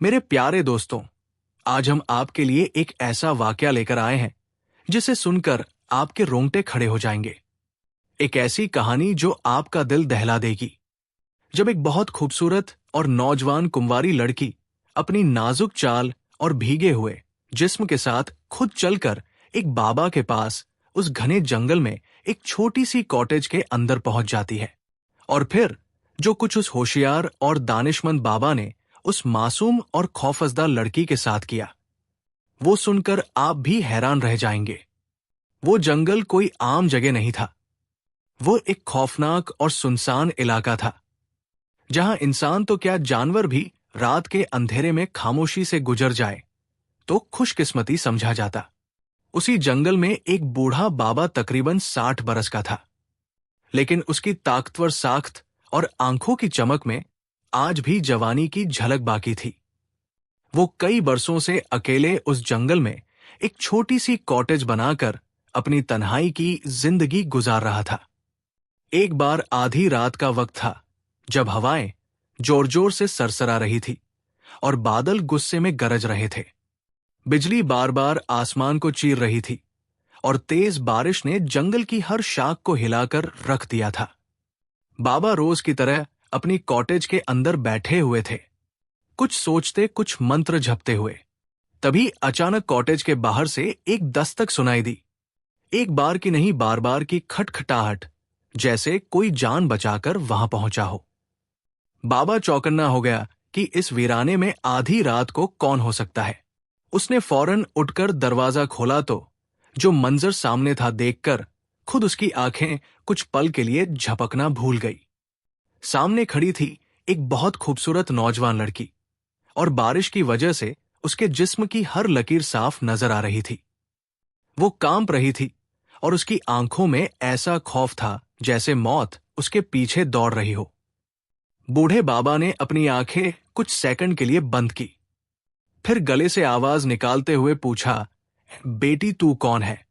मेरे प्यारे दोस्तों, आज हम आपके लिए एक ऐसा वाकया लेकर आए हैं जिसे सुनकर आपके रोंगटे खड़े हो जाएंगे। एक ऐसी कहानी जो आपका दिल दहला देगी। जब एक बहुत खूबसूरत और नौजवान कुंवारी लड़की अपनी नाजुक चाल और भीगे हुए जिस्म के साथ खुद चलकर एक बाबा के पास उस घने जंगल में एक छोटी सी कॉटेज के अंदर पहुंच जाती है, और फिर जो कुछ उस होशियार और दानिशमंद बाबा ने उस मासूम और खौफजदा लड़की के साथ किया, वो सुनकर आप भी हैरान रह जाएंगे। वो जंगल कोई आम जगह नहीं था। वो एक खौफनाक और सुनसान इलाका था, जहां इंसान तो क्या, जानवर भी रात के अंधेरे में खामोशी से गुजर जाए तो खुशकिस्मती समझा जाता। उसी जंगल में एक बूढ़ा बाबा तकरीबन 60 बरस का था, लेकिन उसकी ताकतवर साख्त और आंखों की चमक में आज भी जवानी की झलक बाकी थी। वो कई बरसों से अकेले उस जंगल में एक छोटी सी कॉटेज बनाकर अपनी तन्हाई की जिंदगी गुजार रहा था। एक बार आधी रात का वक्त था, जब हवाएं जोर जोर से सरसरा रही थी और बादल गुस्से में गरज रहे थे। बिजली बार बार आसमान को चीर रही थी और तेज बारिश ने जंगल की हर शाख को हिलाकर रख दिया था। बाबा रोज की तरह अपनी कॉटेज के अंदर बैठे हुए थे, कुछ सोचते, कुछ मंत्र जपते हुए। तभी अचानक कॉटेज के बाहर से एक दस्तक सुनाई दी। एक बार की नहीं, बार बार की खटखटाहट, जैसे कोई जान बचाकर वहां पहुंचा हो। बाबा चौकन्ना हो गया कि इस वीराने में आधी रात को कौन हो सकता है। उसने फौरन उठकर दरवाजा खोला तो जो मंजर सामने था देखकर खुद उसकी आंखें कुछ पल के लिए झपकना भूल गई। सामने खड़ी थी एक बहुत खूबसूरत नौजवान लड़की, और बारिश की वजह से उसके जिस्म की हर लकीर साफ नजर आ रही थी। वो कांप रही थी और उसकी आंखों में ऐसा खौफ था जैसे मौत उसके पीछे दौड़ रही हो। बूढ़े बाबा ने अपनी आंखें कुछ सेकंड के लिए बंद की, फिर गले से आवाज निकालते हुए पूछा, बेटी तू कौन है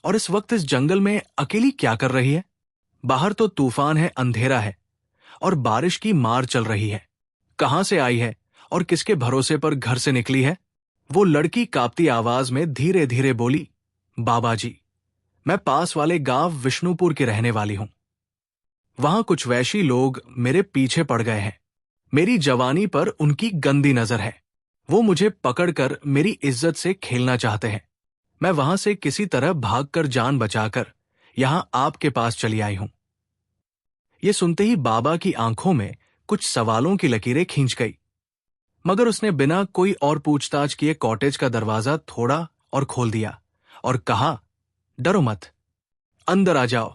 और इस वक्त इस जंगल में अकेली क्या कर रही है? बाहर तो तूफान है, अंधेरा है और बारिश की मार चल रही है। कहां से आई है और किसके भरोसे पर घर से निकली है? वो लड़की कांपती आवाज में धीरे धीरे बोली, बाबा जी, मैं पास वाले गांव विष्णुपुर की रहने वाली हूं। वहां कुछ वैशी लोग मेरे पीछे पड़ गए हैं। मेरी जवानी पर उनकी गंदी नजर है। वो मुझे पकड़कर मेरी इज्जत से खेलना चाहते हैं। मैं वहां से किसी तरह भागकर जान बचाकर यहां आपके पास चली आई हूं। ये सुनते ही बाबा की आंखों में कुछ सवालों की लकीरें खींच गई, मगर उसने बिना कोई और पूछताछ किए कॉटेज का दरवाजा थोड़ा और खोल दिया और कहा, डरो मत, अंदर आ जाओ,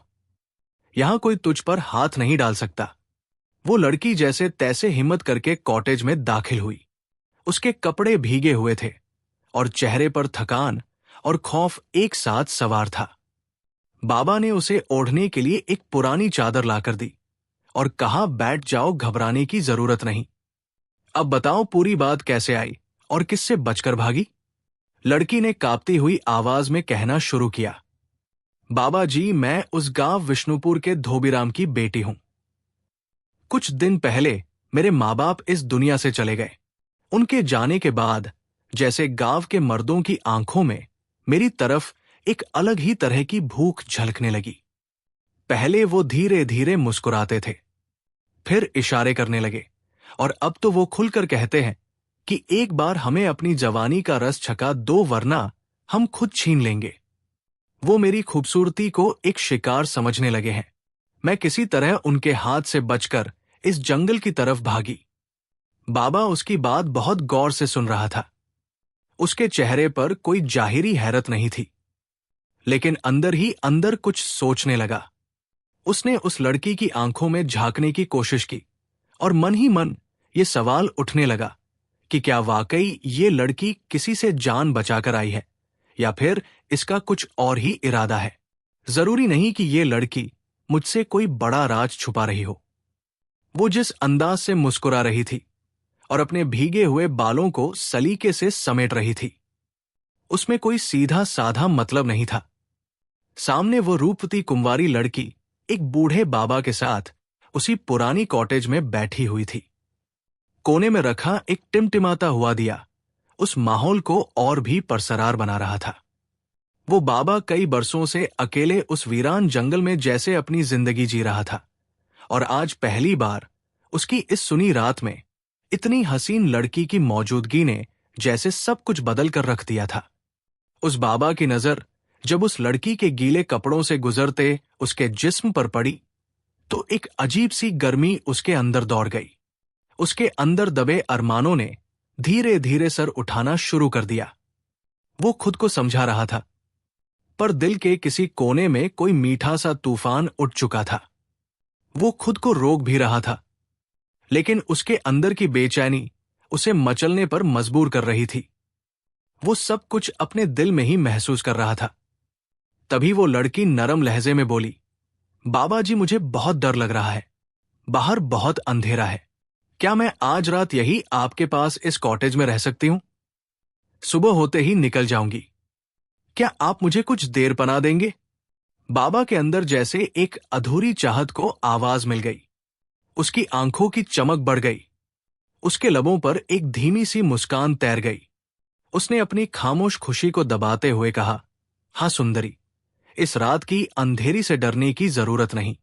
यहां कोई तुझ पर हाथ नहीं डाल सकता। वो लड़की जैसे तैसे हिम्मत करके कॉटेज में दाखिल हुई। उसके कपड़े भीगे हुए थे और चेहरे पर थकान और खौफ एक साथ सवार था। बाबा ने उसे ओढ़ने के लिए एक पुरानी चादर लाकर दी और कहा, बैठ जाओ, घबराने की जरूरत नहीं। अब बताओ पूरी बात कैसे आई और किससे बचकर भागी? लड़की ने कांपती हुई आवाज में कहना शुरू किया, बाबा जी, मैं उस गांव विष्णुपुर के धोबीराम की बेटी हूं। कुछ दिन पहले मेरे माँ बाप इस दुनिया से चले गए। उनके जाने के बाद जैसे गांव के मर्दों की आंखों में मेरी तरफ एक अलग ही तरह की भूख झलकने लगी। पहले वो धीरे धीरे मुस्कुराते थे, फिर इशारे करने लगे, और अब तो वो खुलकर कहते हैं कि एक बार हमें अपनी जवानी का रस छका दो, वरना हम खुद छीन लेंगे। वो मेरी खूबसूरती को एक शिकार समझने लगे हैं। मैं किसी तरह उनके हाथ से बचकर इस जंगल की तरफ भागी। बाबा उसकी बात बहुत गौर से सुन रहा था। उसके चेहरे पर कोई जाहिरी हैरत नहीं थी, लेकिन अंदर ही अंदर कुछ सोचने लगा। उसने उस लड़की की आंखों में झांकने की कोशिश की और मन ही मन ये सवाल उठने लगा कि क्या वाकई ये लड़की किसी से जान बचाकर आई है या फिर इसका कुछ और ही इरादा है। जरूरी नहीं कि ये लड़की मुझसे कोई बड़ा राज छुपा रही हो। वो जिस अंदाज से मुस्कुरा रही थी और अपने भीगे हुए बालों को सलीके से समेट रही थी, उसमें कोई सीधा साधा मतलब नहीं था। सामने वो रूपवती कुंवारी लड़की एक बूढ़े बाबा के साथ उसी पुरानी कॉटेज में बैठी हुई थी। कोने में रखा एक टिमटिमाता हुआ दिया उस माहौल को और भी परसरार बना रहा था। वो बाबा कई बरसों से अकेले उस वीरान जंगल में जैसे अपनी जिंदगी जी रहा था, और आज पहली बार उसकी इस सुनी रात में इतनी हसीन लड़की की मौजूदगी ने जैसे सब कुछ बदल कर रख दिया था। उस बाबा की नजर जब उस लड़की के गीले कपड़ों से गुजरते उसके जिस्म पर पड़ी तो एक अजीब सी गर्मी उसके अंदर दौड़ गई। उसके अंदर दबे अरमानों ने धीरे धीरे सर उठाना शुरू कर दिया। वो खुद को समझा रहा था, पर दिल के किसी कोने में कोई मीठा सा तूफान उठ चुका था। वो खुद को रोक भी रहा था, लेकिन उसके अंदर की बेचैनी उसे मचलने पर मजबूर कर रही थी। वो सब कुछ अपने दिल में ही महसूस कर रहा था। तभी वो लड़की नरम लहजे में बोली, बाबा जी, मुझे बहुत डर लग रहा है। बाहर बहुत अंधेरा है। क्या मैं आज रात यही आपके पास इस कॉटेज में रह सकती हूं? सुबह होते ही निकल जाऊंगी। क्या आप मुझे कुछ देर पनाह देंगे? बाबा के अंदर जैसे एक अधूरी चाहत को आवाज मिल गई। उसकी आंखों की चमक बढ़ गई। उसके लबों पर एक धीमी सी मुस्कान तैर गई। उसने अपनी खामोश खुशी को दबाते हुए कहा, हाँ सुंदरी, इस रात की अंधेरी से डरने की जरूरत नहीं।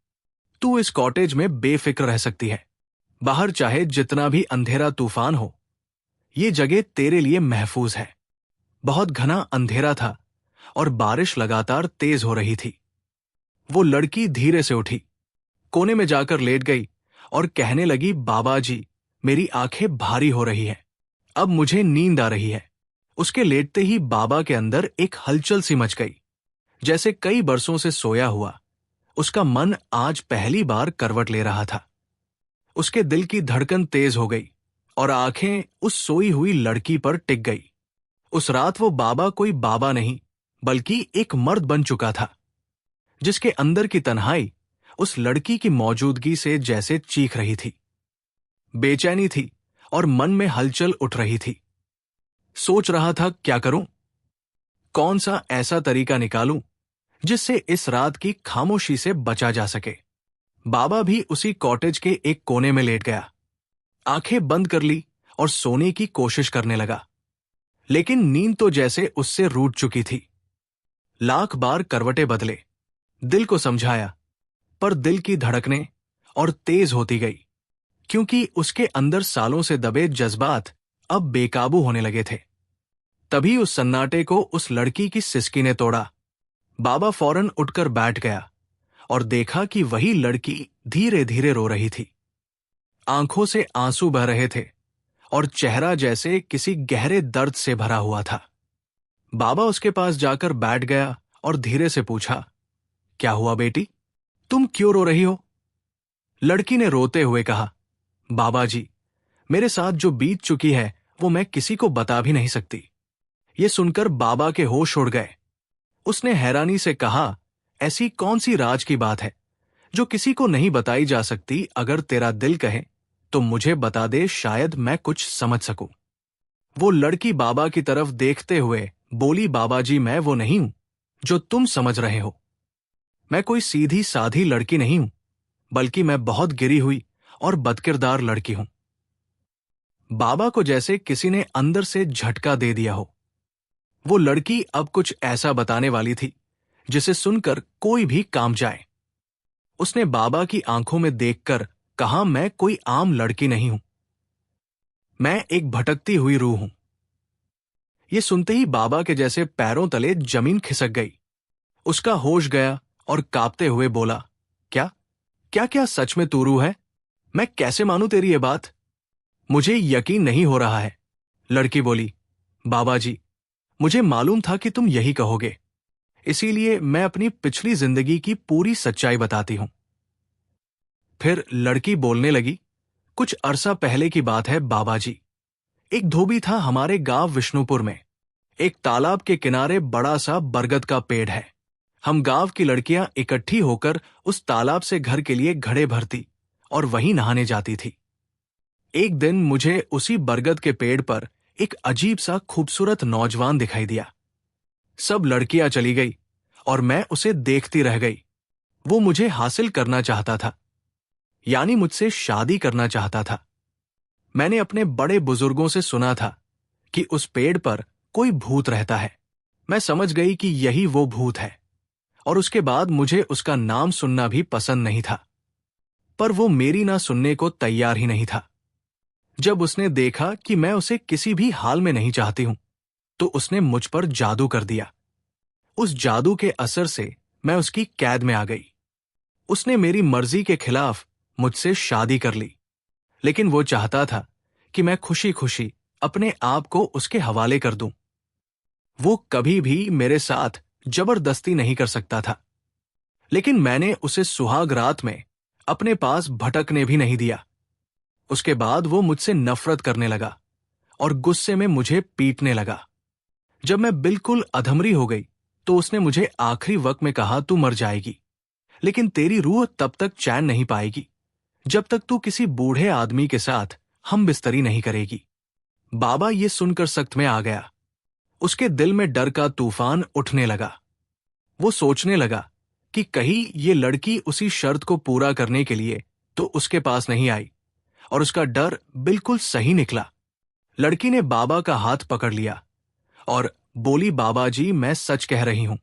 तू इस कॉटेज में बेफिक्र रह सकती है। बाहर चाहे जितना भी अंधेरा तूफान हो, ये जगह तेरे लिए महफूज है। बहुत घना अंधेरा था और बारिश लगातार तेज हो रही थी। वो लड़की धीरे से उठी, कोने में जाकर लेट गई और कहने लगी, बाबा जी, मेरी आंखें भारी हो रही है। अब मुझे नींद आ रही है। उसके लेटते ही बाबा के अंदर एक हलचल सी मच गई। जैसे कई बरसों से सोया हुआ उसका मन आज पहली बार करवट ले रहा था। उसके दिल की धड़कन तेज हो गई और आंखें उस सोई हुई लड़की पर टिक गई। उस रात वो बाबा कोई बाबा नहीं, बल्कि एक मर्द बन चुका था, जिसके अंदर की तन्हाई उस लड़की की मौजूदगी से जैसे चीख रही थी। बेचैनी थी और मन में हलचल उठ रही थी। सोच रहा था, क्या करूं? कौन सा ऐसा तरीका निकालूं जिससे इस रात की खामोशी से बचा जा सके। बाबा भी उसी कॉटेज के एक कोने में लेट गया, आंखें बंद कर ली और सोने की कोशिश करने लगा। लेकिन नींद तो जैसे उससे रूठ चुकी थी। लाख बार करवटें बदले, दिल को समझाया, पर दिल की धड़कनें और तेज होती गई, क्योंकि उसके अंदर सालों से दबे जज्बात अब बेकाबू होने लगे थे। तभी उस सन्नाटे को उस लड़की की सिसकी ने तोड़ा। बाबा फौरन उठकर बैठ गया और देखा कि वही लड़की धीरे धीरे रो रही थी। आंखों से आंसू बह रहे थे और चेहरा जैसे किसी गहरे दर्द से भरा हुआ था। बाबा उसके पास जाकर बैठ गया और धीरे से पूछा, क्या हुआ बेटी, तुम क्यों रो रही हो? लड़की ने रोते हुए कहा, बाबा जी, मेरे साथ जो बीत चुकी है वो मैं किसी को बता भी नहीं सकती। ये सुनकर बाबा के होश उड़ गए। उसने हैरानी से कहा, ऐसी कौन सी राज की बात है जो किसी को नहीं बताई जा सकती? अगर तेरा दिल कहे तो मुझे बता दे, शायद मैं कुछ समझ सकूं। वो लड़की बाबा की तरफ देखते हुए बोली, बाबा जी, मैं वो नहीं हूं जो तुम समझ रहे हो। मैं कोई सीधी साधी लड़की नहीं हूं, बल्कि मैं बहुत गिरी हुई और बदकिरदार लड़की हूं। बाबा को जैसे किसी ने अंदर से झटका दे दिया हो। वो लड़की अब कुछ ऐसा बताने वाली थी जिसे सुनकर कोई भी कांप जाए। उसने बाबा की आंखों में देखकर कहा, मैं कोई आम लड़की नहीं हूं, मैं एक भटकती हुई रूह हूं। ये सुनते ही बाबा के जैसे पैरों तले जमीन खिसक गई। उसका होश गया और कांपते हुए बोला, क्या क्या क्या सच में तू रूह है? मैं कैसे मानूं तेरी ये बात? मुझे यकीन नहीं हो रहा है। लड़की बोली, बाबा जी, मुझे मालूम था कि तुम यही कहोगे, इसीलिए मैं अपनी पिछली जिंदगी की पूरी सच्चाई बताती हूं। फिर लड़की बोलने लगी, कुछ अरसा पहले की बात है बाबा जी। एक धोबी था हमारे गांव विष्णुपुर में। एक तालाब के किनारे बड़ा सा बरगद का पेड़ है। हम गांव की लड़कियां इकट्ठी होकर उस तालाब से घर के लिए घड़े भरती और वहीं नहाने जाती थी। एक दिन मुझे उसी बरगद के पेड़ पर एक अजीब सा खूबसूरत नौजवान दिखाई दिया। सब लड़कियां चली गई और मैं उसे देखती रह गई। वो मुझे हासिल करना चाहता था, यानी मुझसे शादी करना चाहता था। मैंने अपने बड़े बुजुर्गों से सुना था कि उस पेड़ पर कोई भूत रहता है। मैं समझ गई कि यही वो भूत है, और उसके बाद मुझे उसका नाम सुनना भी पसंद नहीं था। पर वो मेरी ना सुनने को तैयार ही नहीं था। जब उसने देखा कि मैं उसे किसी भी हाल में नहीं चाहती हूं, तो उसने मुझ पर जादू कर दिया। उस जादू के असर से मैं उसकी कैद में आ गई। उसने मेरी मर्जी के खिलाफ मुझसे शादी कर ली, लेकिन वो चाहता था कि मैं खुशी खुशी अपने आप को उसके हवाले कर दूं। वो कभी भी मेरे साथ जबरदस्ती नहीं कर सकता था, लेकिन मैंने उसे सुहाग रात में अपने पास भटकने भी नहीं दिया। उसके बाद वो मुझसे नफरत करने लगा और गुस्से में मुझे पीटने लगा। जब मैं बिल्कुल अधमरी हो गई, तो उसने मुझे आखिरी वक्त में कहा, तू मर जाएगी, लेकिन तेरी रूह तब तक चैन नहीं पाएगी जब तक तू किसी बूढ़े आदमी के साथ हम बिस्तरी नहीं करेगी। बाबा ये सुनकर सख्त में आ गया। उसके दिल में डर का तूफान उठने लगा। वो सोचने लगा कि कहीं ये लड़की उसी शर्त को पूरा करने के लिए तो उसके पास नहीं आई, और उसका डर बिल्कुल सही निकला। लड़की ने बाबा का हाथ पकड़ लिया और बोली, बाबा जी, मैं सच कह रही हूं।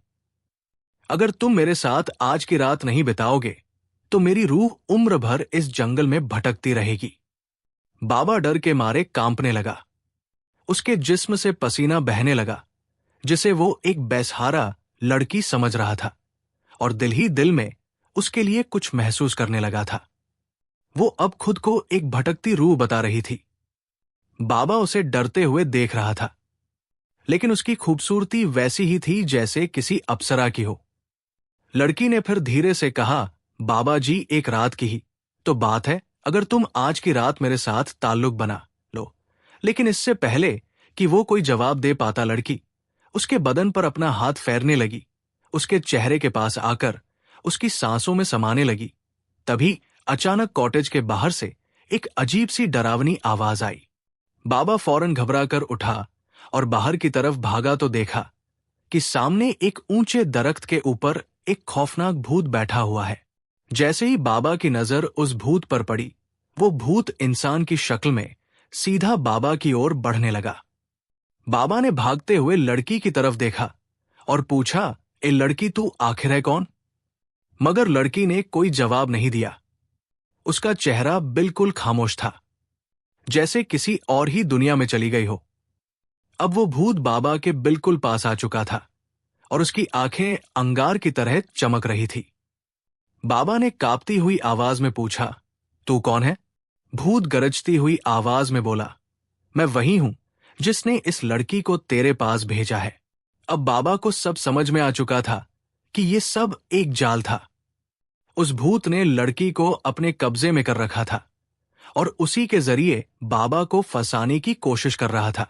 अगर तुम मेरे साथ आज की रात नहीं बिताओगे तो मेरी रूह उम्र भर इस जंगल में भटकती रहेगी। बाबा डर के मारे कांपने लगा। उसके जिस्म से पसीना बहने लगा, जिसे वो एक बेसहारा लड़की समझ रहा था, और दिल ही दिल में उसके लिए कुछ महसूस करने लगा था। वो अब खुद को एक भटकती रूह बता रही थी। बाबा उसे डरते हुए देख रहा था, लेकिन उसकी खूबसूरती वैसी ही थी जैसे किसी अप्सरा की हो। लड़की ने फिर धीरे से कहा, बाबा जी, एक रात की ही तो बात है, अगर तुम आज की रात मेरे साथ ताल्लुक बना लो। लेकिन इससे पहले कि वो कोई जवाब दे पाता, लड़की उसके बदन पर अपना हाथ फेरने लगी, उसके चेहरे के पास आकर उसकी सांसों में समाने लगी। तभी अचानक कॉटेज के बाहर से एक अजीब सी डरावनी आवाज आई। बाबा फौरन घबराकर उठा और बाहर की तरफ भागा तो देखा कि सामने एक ऊंचे दरख्त के ऊपर एक खौफनाक भूत बैठा हुआ है। जैसे ही बाबा की नजर उस भूत पर पड़ी, वो भूत इंसान की शक्ल में सीधा बाबा की ओर बढ़ने लगा। बाबा ने भागते हुए लड़की की तरफ देखा और पूछा, ए लड़की, तू आखिर है कौन? मगर लड़की ने कोई जवाब नहीं दिया। उसका चेहरा बिल्कुल खामोश था, जैसे किसी और ही दुनिया में चली गई हो। अब वो भूत बाबा के बिल्कुल पास आ चुका था और उसकी आंखें अंगार की तरह चमक रही थी। बाबा ने कांपती हुई आवाज में पूछा, तू कौन है? भूत गरजती हुई आवाज में बोला, मैं वही हूं जिसने इस लड़की को तेरे पास भेजा है। अब बाबा को सब समझ में आ चुका था कि ये सब एक जाल था। उस भूत ने लड़की को अपने कब्जे में कर रखा था और उसी के जरिए बाबा को फंसाने की कोशिश कर रहा था।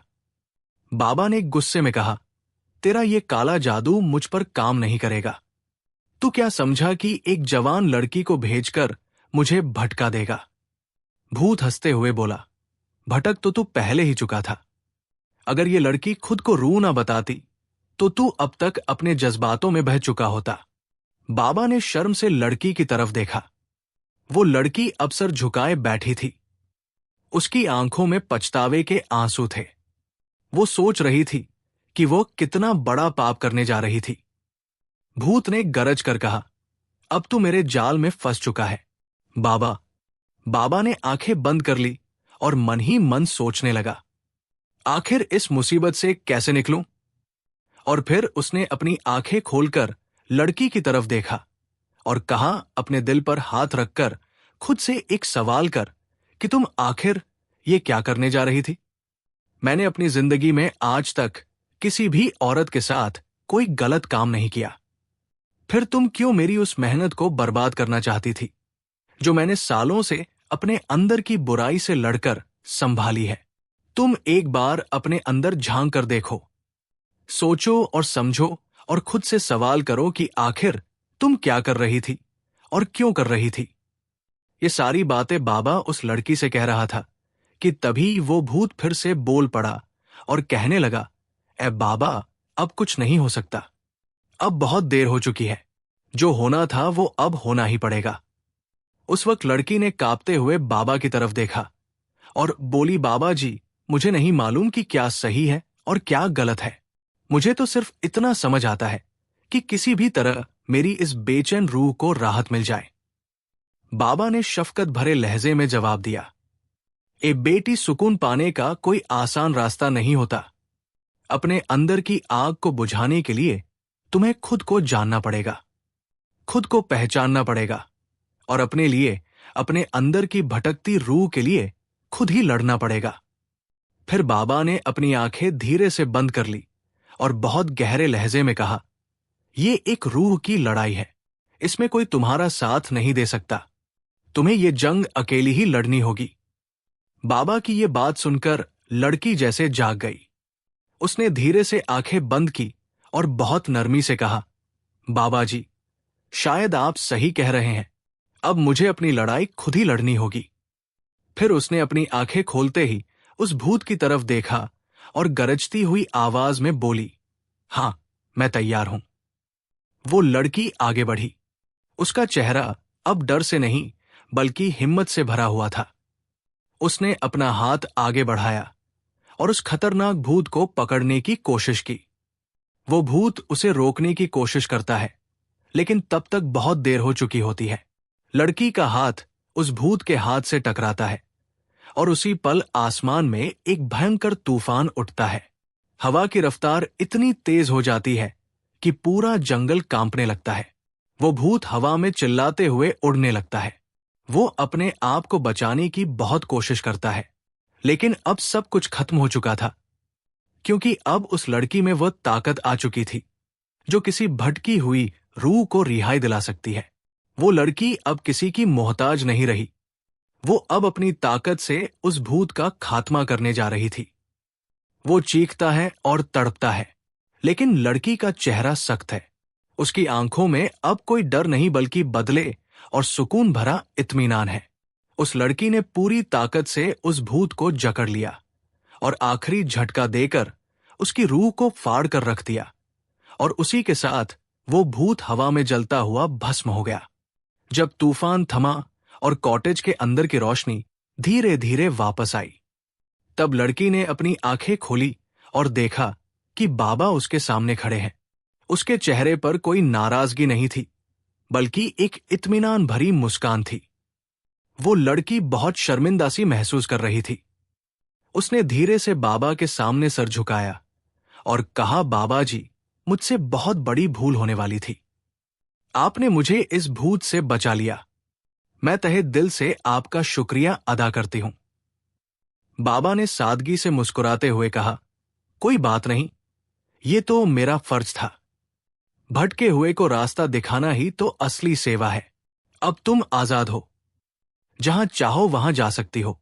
बाबा ने गुस्से में कहा, तेरा ये काला जादू मुझ पर काम नहीं करेगा। तू क्या समझा कि एक जवान लड़की को भेजकर मुझे भटका देगा? भूत हंसते हुए बोला, भटक तो तू पहले ही चुका था। अगर ये लड़की खुद को रूह ना बताती तो तू अब तक अपने जज्बातों में बह चुका होता। बाबा ने शर्म से लड़की की तरफ देखा। वो लड़की अब सर झुकाए बैठी थी। उसकी आंखों में पछतावे के आंसू थे। वो सोच रही थी कि वो कितना बड़ा पाप करने जा रही थी। भूत ने गरज कर कहा, अब तू मेरे जाल में फंस चुका है। बाबा ने आंखें बंद कर ली और मन ही मन सोचने लगा, आखिर इस मुसीबत से कैसे निकलूं? और फिर उसने अपनी आंखें खोलकर लड़की की तरफ देखा और कहा, अपने दिल पर हाथ रखकर खुद से एक सवाल कर कि तुम आखिर ये क्या करने जा रही थी? मैंने अपनी जिंदगी में आज तक किसी भी औरत के साथ कोई गलत काम नहीं किया। फिर तुम क्यों मेरी उस मेहनत को बर्बाद करना चाहती थी, जो मैंने सालों से अपने अंदर की बुराई से लड़कर संभाली है? तुम एक बार अपने अंदर झांक कर देखो, सोचो और समझो और खुद से सवाल करो कि आखिर तुम क्या कर रही थी और क्यों कर रही थी। ये सारी बातें बाबा उस लड़की से कह रहा था कि तभी वो भूत फिर से बोल पड़ा और कहने लगा, ए बाबा, अब कुछ नहीं हो सकता। अब बहुत देर हो चुकी है। जो होना था वो अब होना ही पड़ेगा। उस वक्त लड़की ने कांपते हुए बाबा की तरफ देखा और बोली, बाबा जी, मुझे नहीं मालूम कि क्या सही है और क्या गलत है। मुझे तो सिर्फ इतना समझ आता है कि किसी भी तरह मेरी इस बेचैन रूह को राहत मिल जाए। बाबा ने शफकत भरे लहजे में जवाब दिया, ए बेटी, सुकून पाने का कोई आसान रास्ता नहीं होता। अपने अंदर की आग को बुझाने के लिए तुम्हें खुद को जानना पड़ेगा, खुद को पहचानना पड़ेगा और अपने लिए, अपने अंदर की भटकती रूह के लिए खुद ही लड़ना पड़ेगा। फिर बाबा ने अपनी आंखें धीरे से बंद कर ली और बहुत गहरे लहजे में कहा, ये एक रूह की लड़ाई है, इसमें कोई तुम्हारा साथ नहीं दे सकता। तुम्हें ये जंग अकेली ही लड़नी होगी। बाबा की ये बात सुनकर लड़की जैसे जाग गई। उसने धीरे से आंखें बंद की और बहुत नरमी से कहा, बाबा जी, शायद आप सही कह रहे हैं। अब मुझे अपनी लड़ाई खुद ही लड़नी होगी। फिर उसने अपनी आंखें खोलते ही उस भूत की तरफ देखा और गरजती हुई आवाज में बोली, हां, मैं तैयार हूं। वो लड़की आगे बढ़ी। उसका चेहरा अब डर से नहीं बल्कि हिम्मत से भरा हुआ था। उसने अपना हाथ आगे बढ़ाया और उस खतरनाक भूत को पकड़ने की कोशिश की। वो भूत उसे रोकने की कोशिश करता है, लेकिन तब तक बहुत देर हो चुकी होती है। लड़की का हाथ उस भूत के हाथ से टकराता है और उसी पल आसमान में एक भयंकर तूफान उठता है। हवा की रफ्तार इतनी तेज हो जाती है कि पूरा जंगल कांपने लगता है। वो भूत हवा में चिल्लाते हुए उड़ने लगता है। वो अपने आप को बचाने की बहुत कोशिश करता है, लेकिन अब सब कुछ खत्म हो चुका था, क्योंकि अब उस लड़की में वह ताकत आ चुकी थी जो किसी भटकी हुई रूह को रिहाई दिला सकती है। वो लड़की अब किसी की मोहताज नहीं रही। वो अब अपनी ताकत से उस भूत का खात्मा करने जा रही थी। वो चीखता है और तड़पता है, लेकिन लड़की का चेहरा सख्त है। उसकी आंखों में अब कोई डर नहीं बल्कि बदले और सुकून भरा इत्मीनान है। उस लड़की ने पूरी ताकत से उस भूत को जकड़ लिया और आखिरी झटका देकर उसकी रूह को फाड़ कर रख दिया, और उसी के साथ वो भूत हवा में जलता हुआ भस्म हो गया। जब तूफान थमा और कॉटेज के अंदर की रोशनी धीरे धीरे वापस आई, तब लड़की ने अपनी आंखें खोली और देखा कि बाबा उसके सामने खड़े हैं। उसके चेहरे पर कोई नाराजगी नहीं थी, बल्कि एक इत्मीनान भरी मुस्कान थी। वो लड़की बहुत शर्मिंदा सी महसूस कर रही थी। उसने धीरे से बाबा के सामने सर झुकाया और कहा, बाबा जी, मुझसे बहुत बड़ी भूल होने वाली थी। आपने मुझे इस भूत से बचा लिया। मैं तहे दिल से आपका शुक्रिया अदा करती हूं। बाबा ने सादगी से मुस्कुराते हुए कहा, कोई बात नहीं, ये तो मेरा फर्ज था। भटके हुए को रास्ता दिखाना ही तो असली सेवा है। अब तुम आजाद हो, जहां चाहो वहां जा सकती हो।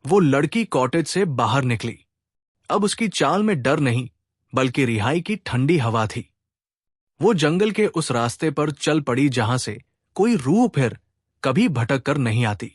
वो लड़की कॉटेज से बाहर निकली। अब उसकी चाल में डर नहीं बल्कि रिहाई की ठंडी हवा थी। वो जंगल के उस रास्ते पर चल पड़ी जहां से कोई रूह फिर कभी भटक कर नहीं आती।